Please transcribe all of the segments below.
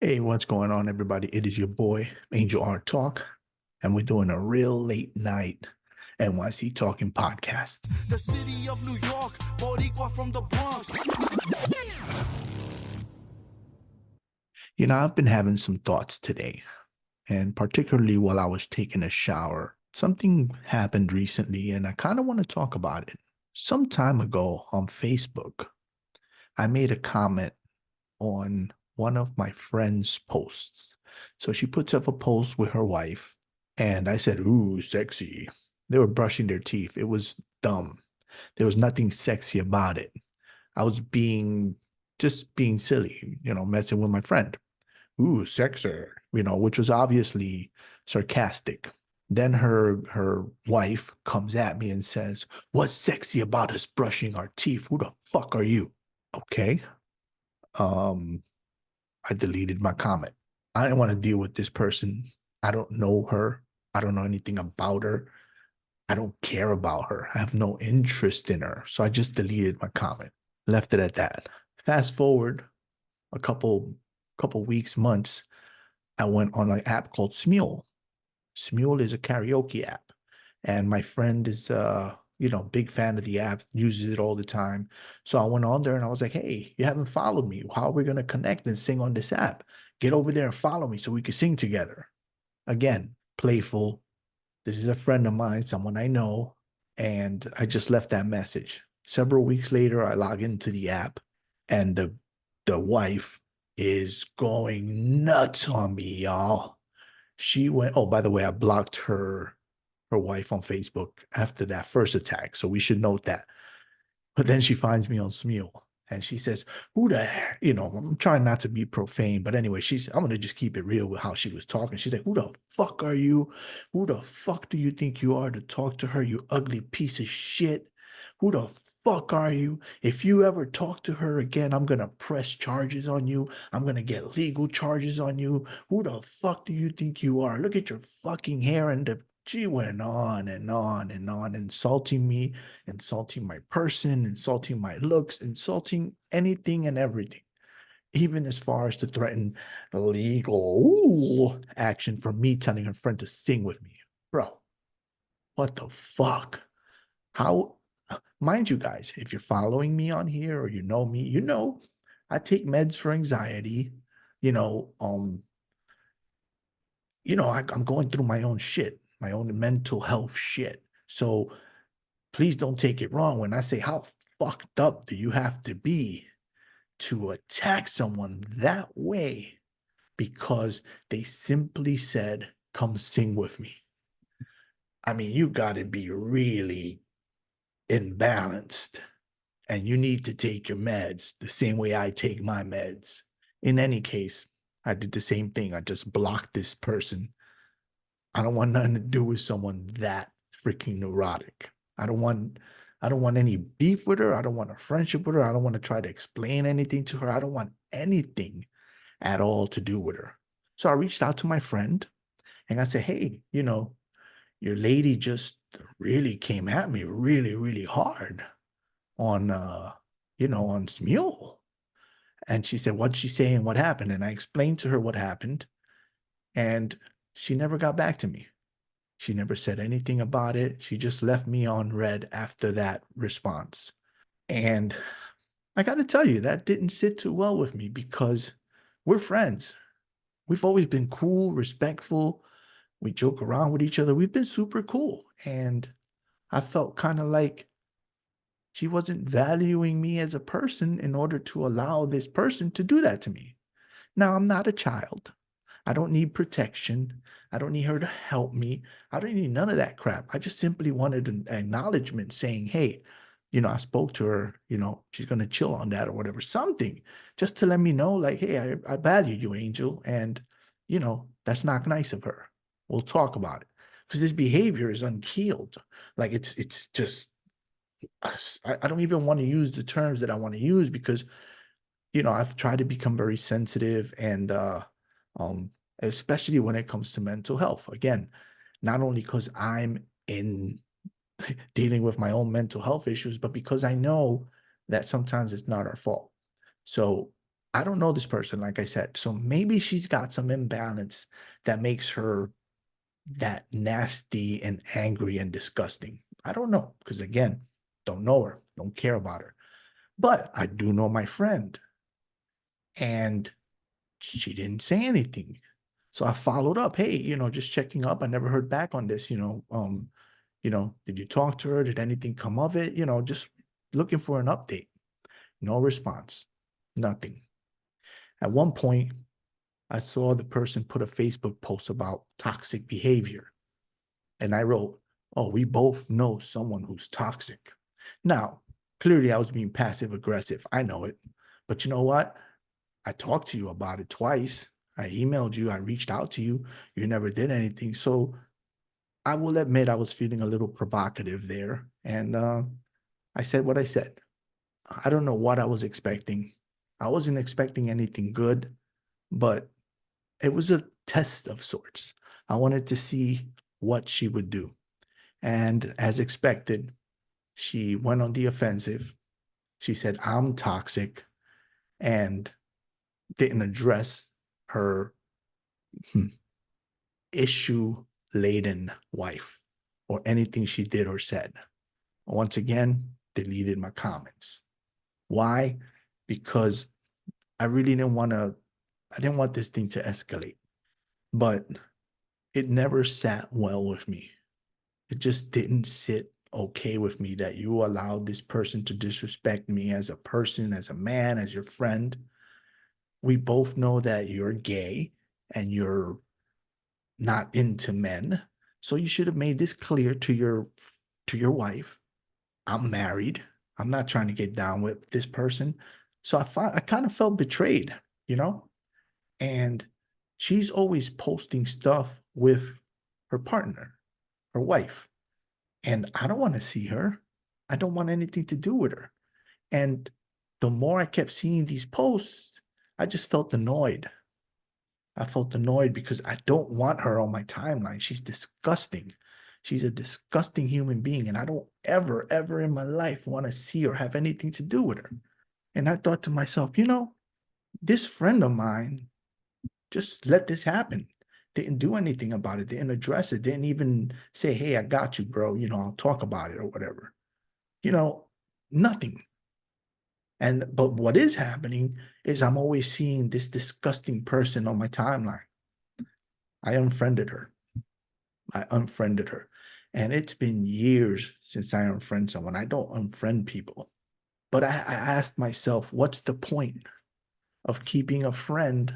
Hey, what's going on, everybody? It is your boy, Angel Art Talk, and we're doing a real late night NYC Talking podcast. The city of New York, Boricua from the Bronx. I've been having some thoughts today, and particularly while I was taking a shower. Something happened recently, and I kind of want to talk about it. Some time ago on Facebook, I made a comment on one of my friend's posts. So she puts up a post with her wife, and I said, "Ooh, sexy." They were brushing their teeth. It was dumb. There was nothing sexy about it. I was just being silly, messing with my friend. Ooh, sexer, which was obviously sarcastic. Then her wife comes at me and says, "What's sexy about us brushing our teeth? Who the fuck are you?" Okay. Um, I deleted my comment. I didn't want to deal with this person. I don't know her. I don't know anything about her. I don't care about her. I have no interest in her. So I just deleted my comment, left it at that. Fast forward a couple weeks, months, I went on an app called Smule. Smule is a karaoke app. And my friend is big fan of the app, uses it all the time. So I went on there and I was like, "Hey, you haven't followed me. How are we gonna connect and sing on this app? Get over there and follow me so we can sing together." Again, playful. This is a friend of mine, someone I know, and I just left that message. Several weeks later, I log into the app and the wife is going nuts on me, y'all. She went, oh, by the way, I blocked her wife on Facebook after that first attack. So we should note that. But then she finds me on Smule and she says, "Who the heck?" I'm trying not to be profane, but anyway, I'm gonna just keep it real with how she was talking. She's like, "Who the fuck are you? Who the fuck do you think you are to talk to her, you ugly piece of shit? Who the fuck are you? If you ever talk to her again, I'm gonna press charges on you. I'm gonna get legal charges on you. Who the fuck do you think you are? Look at your fucking hair." And she went on and on and on, insulting me, insulting my person, insulting my looks, insulting anything and everything, even as far as to threaten legal action for me telling her friend to sing with me. Bro, what the fuck? How, mind you guys, if you're following me on here or you know me, I take meds for anxiety. You know, um, I'm going through my own shit, my own mental health shit. So please don't take it wrong when I say how fucked up do you have to be to attack someone that way because they simply said, "Come sing with me." I mean, you got to be really imbalanced and you need to take your meds the same way I take my meds. In any case, I did the same thing. I just blocked this person. I don't want nothing to do with someone that freaking neurotic. I don't want I don't want any beef with her. I don't want a friendship with her. I don't want to try to explain anything to her. I don't want anything at all to do with her. So I reached out to my friend and I said, "Hey, your lady just really came at me really, really hard on on Smule." And she said, "What'd she say and what happened?" And I explained to her what happened, and she never got back to me. She never said anything about it. She just left me on red after that response. And I got to tell you, that didn't sit too well with me because we're friends. We've always been cool, respectful. We joke around with each other. We've been super cool. And I felt kind of like she wasn't valuing me as a person in order to allow this person to do that to me. Now, I'm not a child. I don't need protection. I don't need her to help me. I don't need none of that crap. I just simply wanted an acknowledgement saying, "Hey, I spoke to her, she's going to chill on that or whatever, something just to let me know, like, hey, I value you, Angel. And, that's not nice of her. We'll talk about it." Because this behavior is unkeeled. Like it's just, I don't even want to use the terms that I want to use because I've tried to become very sensitive and um especially when it comes to mental health. Again, not only because I'm in dealing with my own mental health issues, but because I know that sometimes it's not our fault. So I don't know this person, like I said. So maybe she's got some imbalance that makes her that nasty and angry and disgusting. I don't know. Because again, don't know her, don't care about her. But I do know my friend. And she didn't say anything. So I followed up. Hey, just checking up. I never heard back on this. Did you talk to her? Did anything come of it? Just looking for an update. No response. Nothing. At one point, I saw the person put a Facebook post about toxic behavior. And I wrote, oh, we both know someone who's toxic. Now, clearly I was being passive aggressive. I know it. But you know what? I talked to you about it twice. I emailed you. I reached out to you. You never did anything. So I will admit I was feeling a little provocative there. And I said what I said. I don't know what I was expecting. I wasn't expecting anything good, but it was a test of sorts. I wanted to see what she would do. And as expected, she went on the offensive. She said, I'm toxic, and didn't address her issue laden wife or anything she did or said. Once again, deleted my comments. Why? Because I really I didn't want this thing to escalate, but it never sat well with me. It just didn't sit okay with me that you allowed this person to disrespect me as a person, as a man, as your friend. We both know that you're gay and you're not into men. So you should have made this clear to your wife. I'm married. I'm not trying to get down with this person. So I kind of felt betrayed, you know? And she's always posting stuff with her partner, her wife. And I don't want to see her. I don't want anything to do with her. And the more I kept seeing these posts, I just felt annoyed. I felt annoyed because I don't want her on my timeline. She's disgusting. She's a disgusting human being, and I don't ever, ever in my life want to see or have anything to do with her. And I thought to myself, this friend of mine just let this happen. Didn't do anything about it, didn't address it, didn't even say, hey, I got you, bro. I'll talk about it or whatever. You know, Nothing. But what is happening is I'm always seeing this disgusting person on my timeline. I unfriended her. I unfriended her. And it's been years since I unfriend someone. I don't unfriend people. But I asked myself, what's the point of keeping a friend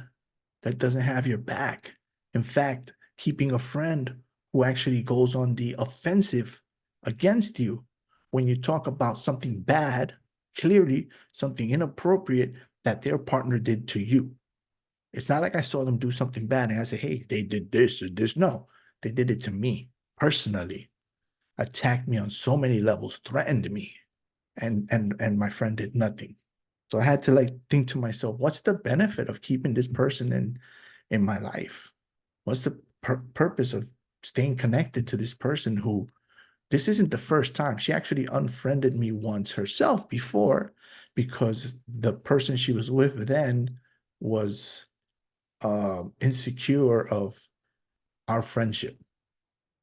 that doesn't have your back? In fact, keeping a friend who actually goes on the offensive against you when you talk about something bad, clearly something inappropriate that their partner did to you. It's not like I saw them do something bad and I say, hey, they did this or this. No, they did it to me personally, attacked me on so many levels, threatened me, and my friend did nothing. So I had to think to myself, what's the benefit of keeping this person in my life? What's the purpose of staying connected to this person who this isn't the first time. She actually unfriended me once herself before because the person she was with then was insecure of our friendship.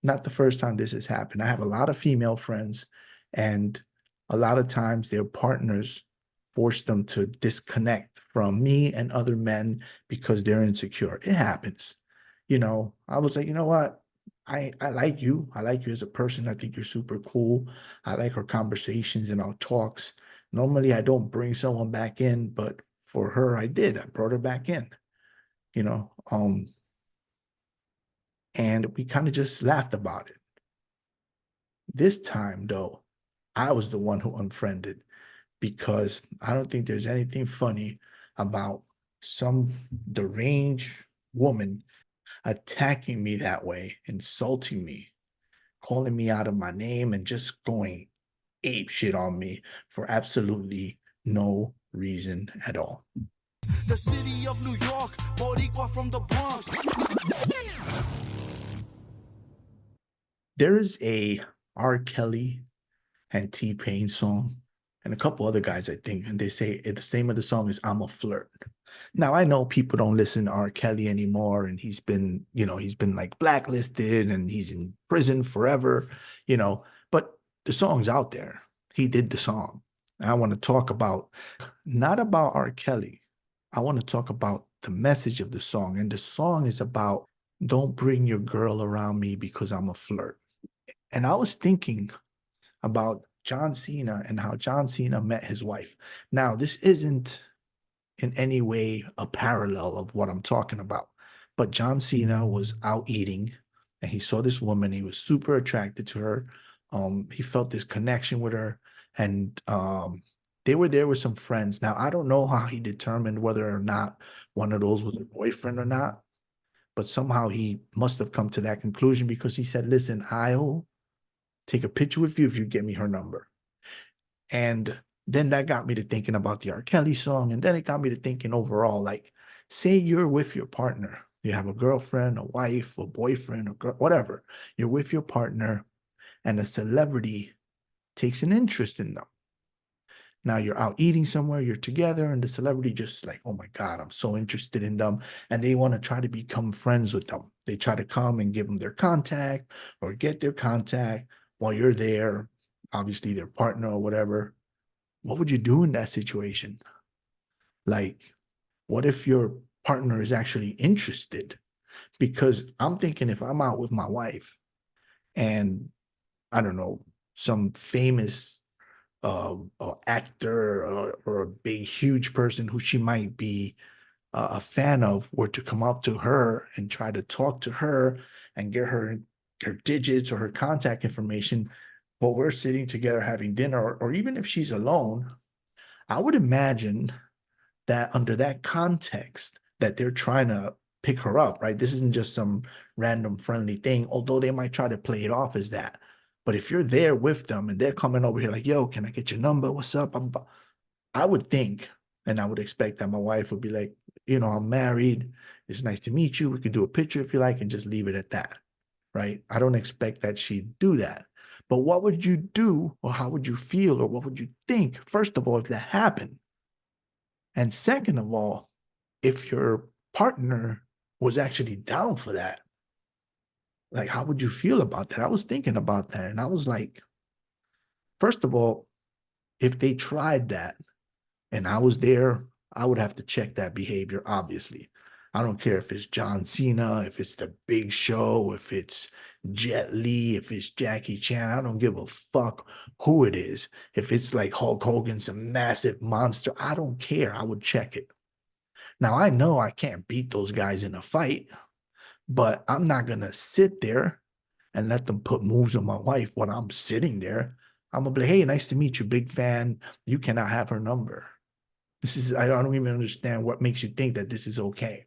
Not the first time this has happened. I have a lot of female friends, and a lot of times their partners force them to disconnect from me and other men because they're insecure. It happens. I was like, you know what? I like you. I like you as a person. I think you're super cool. I like our conversations and our talks. Normally, I don't bring someone back in, but for her, I did. I brought her back in, you know. And we kind of just laughed about it. This time, though, I was the one who unfriended because I don't think there's anything funny about some deranged woman attacking me that way, insulting me, calling me out of my name, and just going ape shit on me for absolutely no reason at all. The city of New York, Boricua from the Bronx. There is a R. Kelly and T-Pain song and a couple other guys, I think, and they say the name of the song is I'm a Flirt. Now I know people don't listen to R. Kelly anymore, and he's been like blacklisted and he's in prison forever, you know, but the song's out there. He did the song. And I want to talk about not about R. Kelly. I want to talk about the message of the song. And the song is about don't bring your girl around me because I'm a flirt. And I was thinking about John Cena and how John Cena met his wife. Now, this isn't in any way a parallel of what I'm talking about. But John Cena was out eating and he saw this woman. He was super attracted to her. He felt this connection with her, and they were there with some friends. Now, I don't know how he determined whether or not one of those was a boyfriend or not, but somehow he must have come to that conclusion because he said, listen, I'll take a picture with you if you get me her number. And then that got me to thinking about the R. Kelly song. And then it got me to thinking overall, like, say you're with your partner. You have a girlfriend, a wife, a boyfriend, or whatever. You're with your partner, and a celebrity takes an interest in them. Now you're out eating somewhere, you're together, and the celebrity just like, oh my God, I'm so interested in them. And they want to try to become friends with them. They try to come and give them their contact or get their contact while you're there, obviously their partner or whatever. What would you do in that situation? Like, what if your partner is actually interested? Because I'm thinking if I'm out with my wife and I don't know, some famous actor or a big, huge person who she might be a fan of were to come up to her and try to talk to her and get her digits or her contact information while we're sitting together having dinner, or even if she's alone, I would imagine that under that context that they're trying to pick her up, right? This isn't just some random friendly thing, although they might try to play it off as that. But if you're there with them and they're coming over here like, yo, can I get your number? What's up? I would think, and I would expect that my wife would be like, I'm married. It's nice to meet you. We could do a picture if you like and just leave it at that, right? I don't expect that she'd do that. But what would you do, or how would you feel, or what would you think, first of all, if that happened? And second of all, if your partner was actually down for that, like how would you feel about that? I was thinking about that and I was like, first of all, if they tried that and I was there, I would have to check that behavior, obviously. I don't care if it's John Cena, if it's the Big Show, if it's Jet Li, if it's Jackie Chan. I don't give a fuck who it is. If it's like Hulk Hogan, some massive monster, I don't care. I would check it. Now I know I can't beat those guys in a fight, but I'm not gonna sit there and let them put moves on my wife when I'm sitting there. I'm gonna be like, hey, nice to meet you, big fan. You cannot have her number. I don't even understand what makes you think that this is okay.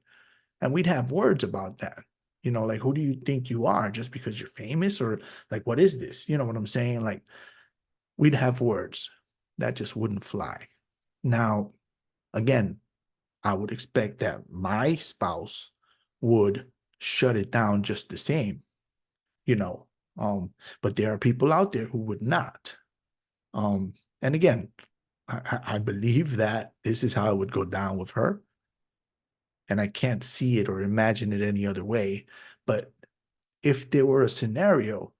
And we'd have words about that. Like who do you think you are just because you're famous, or like what is this? You know what I'm saying? Like we'd have words that just wouldn't fly. Now, again, I would expect that my spouse would shut it down just the same, you know. But there are people out there who would not. And again, I believe that this is how it would go down with her, and I can't see it or imagine it any other way. But if there were a scenario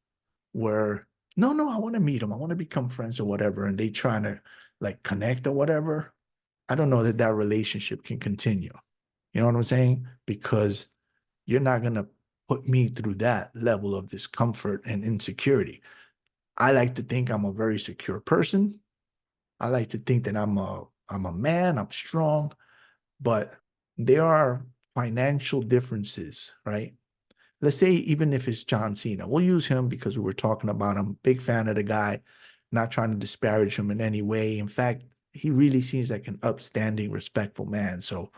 where, no, no, I want to meet them, I want to become friends or whatever, and they trying to like connect or whatever, I don't know that that relationship can continue. You know what I'm saying? Because you're not going to put me through that level of discomfort and insecurity. I like to think I'm a very secure person. I like to think that I'm a man, I'm strong, but there are financial differences, right? Let's say even if it's John Cena, we'll use him because we were talking about him. Big fan of the guy, not trying to disparage him in any way. In fact, he really seems like an upstanding, respectful man. So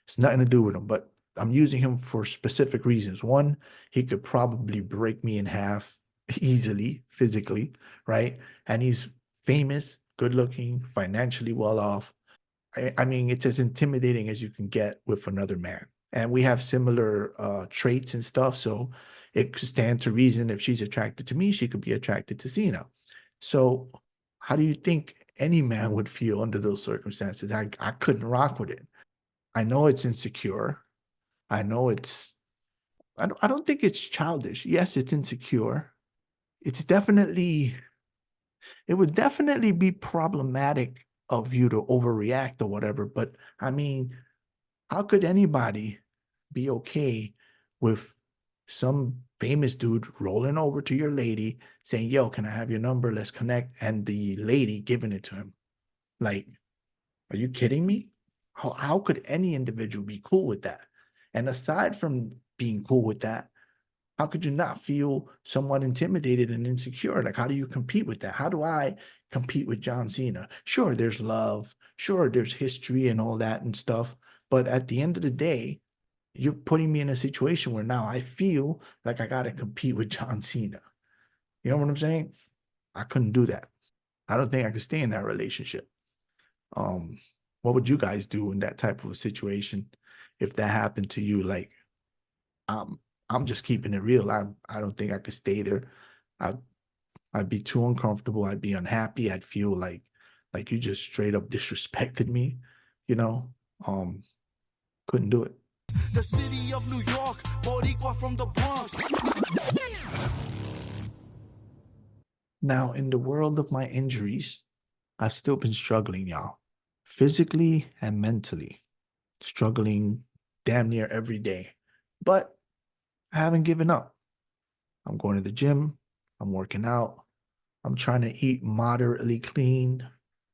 it's nothing to do with him, but I'm using him for specific reasons. One, he could probably break me in half easily, physically, right? And he's famous, good looking, financially well off. I mean, it's as intimidating as you can get with another man. And we have similar traits and stuff. So it stands to reason if she's attracted to me, she could be attracted to Cena. So how do you think any man would feel under those circumstances? I couldn't rock with it. I know it's insecure. I know I don't think it's childish. Yes, it's insecure. It's definitely it would definitely be problematic of you to overreact or whatever, but I mean, how could anybody be okay with some famous dude rolling over to your lady saying, "Yo, can I have your number? Let's connect," and the lady giving it to him? Like, are you kidding me? How could any individual be cool with that? And aside from being cool with that, how could you not feel somewhat intimidated and insecure? Like, how do you compete with that? How do I compete with John Cena? Sure, there's love. Sure, there's history and all that and stuff. But at the end of the day, you're putting me in a situation where now I feel like I got to compete with John Cena. You know what I'm saying? I couldn't do that. I don't think I could stay in that relationship. Um, what would you guys do in that type of a situation if that happened to you? Like, um, I'm just keeping it real. I don't think I could stay there. I I'd be too uncomfortable. I'd be unhappy. I'd feel like you just straight up disrespected me, you know? Um, couldn't do it. The city of New York, Boricua from the Bronx. Now, in the world of my injuries, I've still been struggling, y'all. Physically and mentally. Struggling damn near every day. But I haven't given up. I'm going to the gym. I'm working out. I'm trying to eat moderately clean.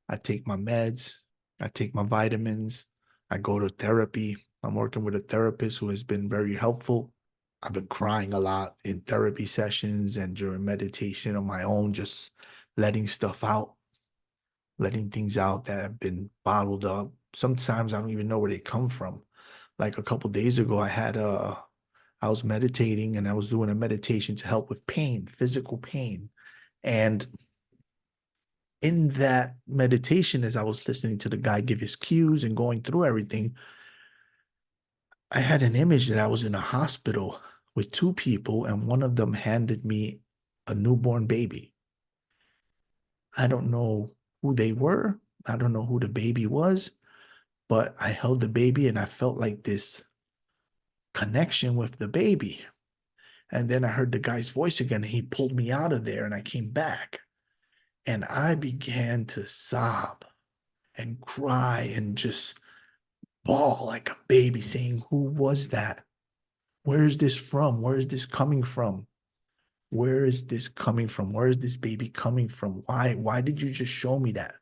I take my meds. I take my vitamins. I go to therapy. I'm working with a therapist who has been very helpful. I've been crying a lot in therapy sessions and during meditation on my own, just letting stuff out, letting things out that have been bottled up. Sometimes I don't even know where they come from. Like a couple days ago, I was meditating and I was doing a meditation to help with pain, physical pain. And in that meditation, as I was listening to the guy give his cues and going through everything, I had an image that I was in a hospital with two people, and one of them handed me a newborn baby. I don't know who they were. I don't know who the baby was, but I held the baby and I felt like this connection with the baby. And then I heard the guy's voice again. And he pulled me out of there and I came back and I began to sob and cry and just bawl like a baby saying, "Who was that? Where is this from? Where is this coming from? Where is this coming from? Where is this baby coming from? Why did you just show me that?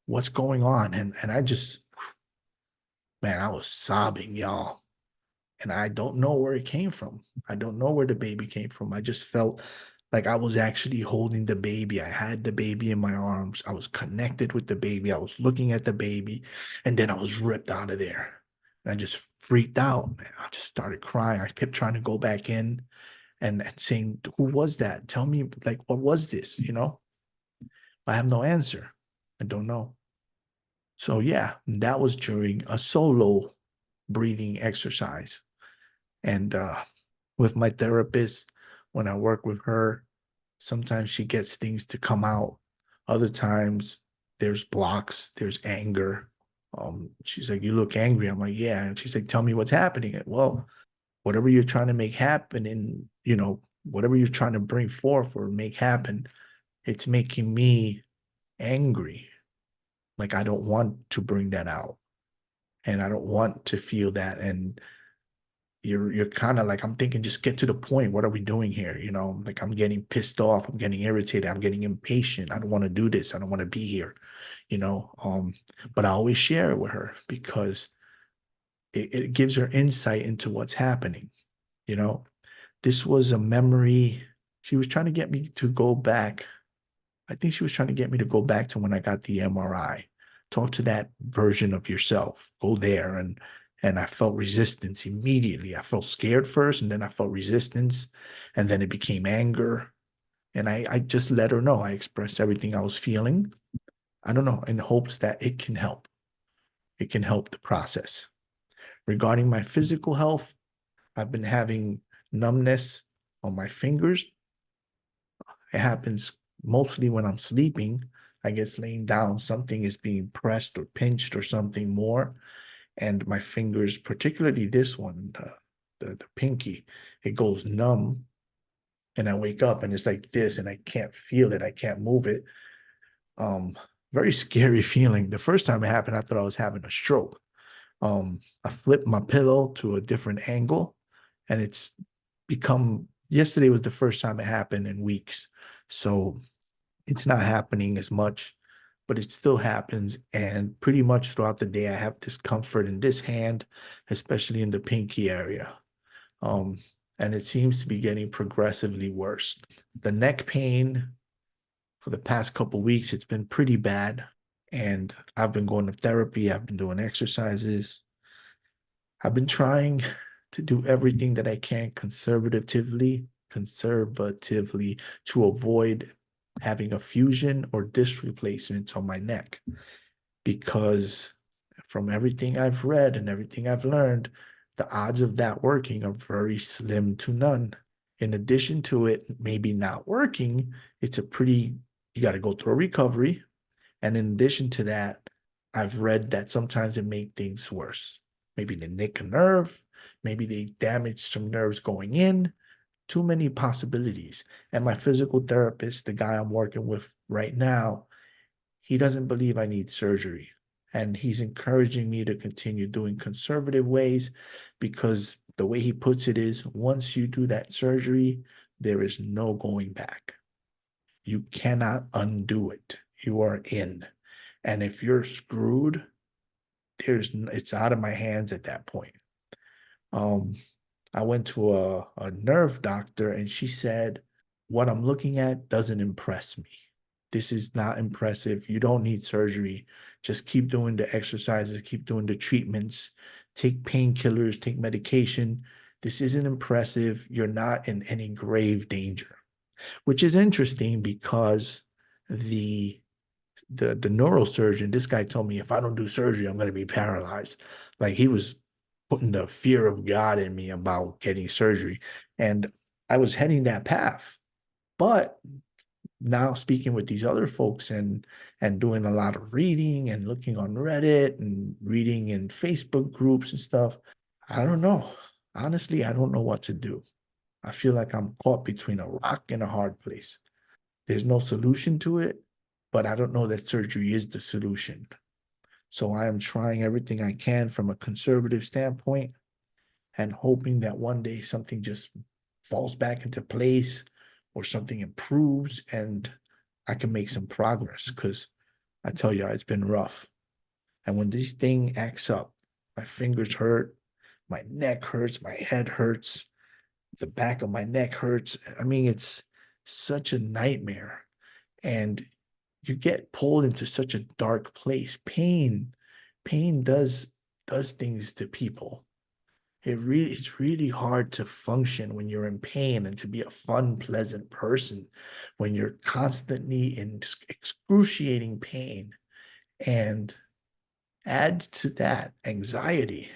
What's going on?" And I just, man, I was sobbing, y'all. And I don't know where it came from. I don't know where the baby came from. I just felt like I was actually holding the baby. I had the baby in my arms. I was connected with the baby. I was looking at the baby, and then I was ripped out of there. And I just freaked out. Man. I just started crying. I kept trying to go back in and saying, "Who was that? Tell me, like, what was this?" You know, I have no answer. I don't know. So yeah, that was during a solo breathing exercise. And with my therapist, when I work with her, sometimes she gets things to come out. Other times there's blocks, there's anger. She's like, "You look angry." I'm like, "Yeah." And she's like, "Tell me what's happening." Well, whatever you're trying to make happen and, whatever you're trying to bring forth or make happen, it's making me angry. Like I don't want to bring that out. And I don't want to feel that. And you're kind of like, I'm thinking, just get to the point. What are we doing here? Like I'm getting pissed off, I'm getting irritated, I'm getting impatient. I don't want to do this. I don't want to be here, you know. But I always share it with her because it gives her insight into what's happening, you know. This was a memory. She was trying to get me to go back. I think she was trying to get me to go back to when I got the MRI. Talk to that version of yourself. Go there. And I felt resistance immediately. I felt scared first, and then I felt resistance, and then it became anger. And I just let her know. I expressed everything I was feeling. I don't know, in hopes that it can help. It can help the process. Regarding my physical health, I've been having numbness on my fingers. It happens mostly when I'm sleeping. I guess laying down, something is being pressed or pinched or something more. And my fingers, particularly this one, the pinky, it goes numb. And I wake up and it's like this, and I can't feel it. I can't move it. Um, Very scary feeling. The first time it happened, I thought I was having a stroke. I flipped my pillow to a different angle, and it's become yesterday was the first time it happened in weeks. So it's not happening as much, but it still happens. And pretty much throughout the day, I have discomfort in this hand, especially in the pinky area. Um, and it seems to be getting progressively worse. The neck pain for the past couple weeks, it's been pretty bad. And I've been going to therapy, I've been doing exercises. I've been trying to do everything that I can conservatively to avoid having a fusion or disc replacements on my neck, because from everything I've read and everything I've learned, the odds of that working are very slim to none. In addition to it maybe not working, it's a pretty, you got to go through a recovery. And in addition to that, I've read that sometimes it make things worse. Maybe they nick a nerve, maybe they damage some nerves going in. Too many possibilities. And my physical therapist, the guy I'm working with right now, he doesn't believe I need surgery. And he's encouraging me to continue doing conservative ways, because the way he puts it is, once you do that surgery, there is no going back. You cannot undo it. You are in. And if you're screwed, it's out of my hands at that point. Um, I went to a nerve doctor, and she said, what I'm looking at doesn't impress me. This is not impressive. You don't need surgery. Just keep doing the exercises, keep doing the treatments, take painkillers, take medication. This isn't impressive. You're not in any grave danger, which is interesting because the the neurosurgeon, this guy told me if I don't do surgery, I'm going to be paralyzed. Like he was putting the fear of God in me about getting surgery. And I was heading that path. But now speaking with these other folks and doing a lot of reading and looking on Reddit and reading in Facebook groups and stuff, I don't know. Honestly, I don't know what to do. I feel like I'm caught between a rock and a hard place. There's no solution to it, but I don't know that surgery is the solution. So I am trying everything I can from a conservative standpoint and hoping that one day something just falls back into place or something improves and I can make some progress, because I tell you, it's been rough. And when this thing acts up, my fingers hurt, my neck hurts, my head hurts, the back of my neck hurts. I mean, it's such a nightmare. And you get pulled into such a dark place. Pain does things to people. It's really hard to function when you're in pain and to be a fun, pleasant person when you're constantly in excruciating pain. And add to that anxiety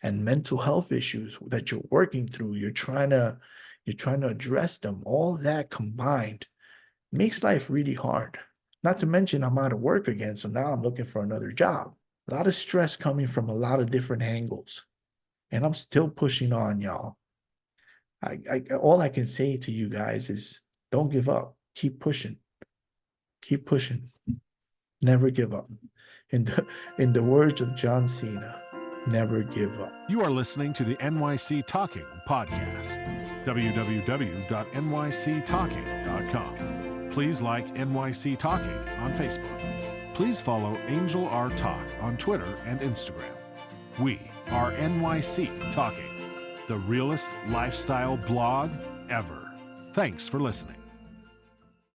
and mental health issues that you're working through. You're trying to address them. All that combined makes life really hard. Not to mention I'm out of work again, so now I'm looking for another job. A lot of stress coming from a lot of different angles. And I'm still pushing on, y'all. All I can say to you guys is don't give up. Keep pushing. Keep pushing. Never give up. In the words of John Cena, never give up. You are listening to the NYC Talking podcast. www.nyctalking.com. Please like NYC Talking on Facebook. Please follow Angel R Talk on Twitter and Instagram. We are NYC Talking, the realest lifestyle blog ever. Thanks for listening.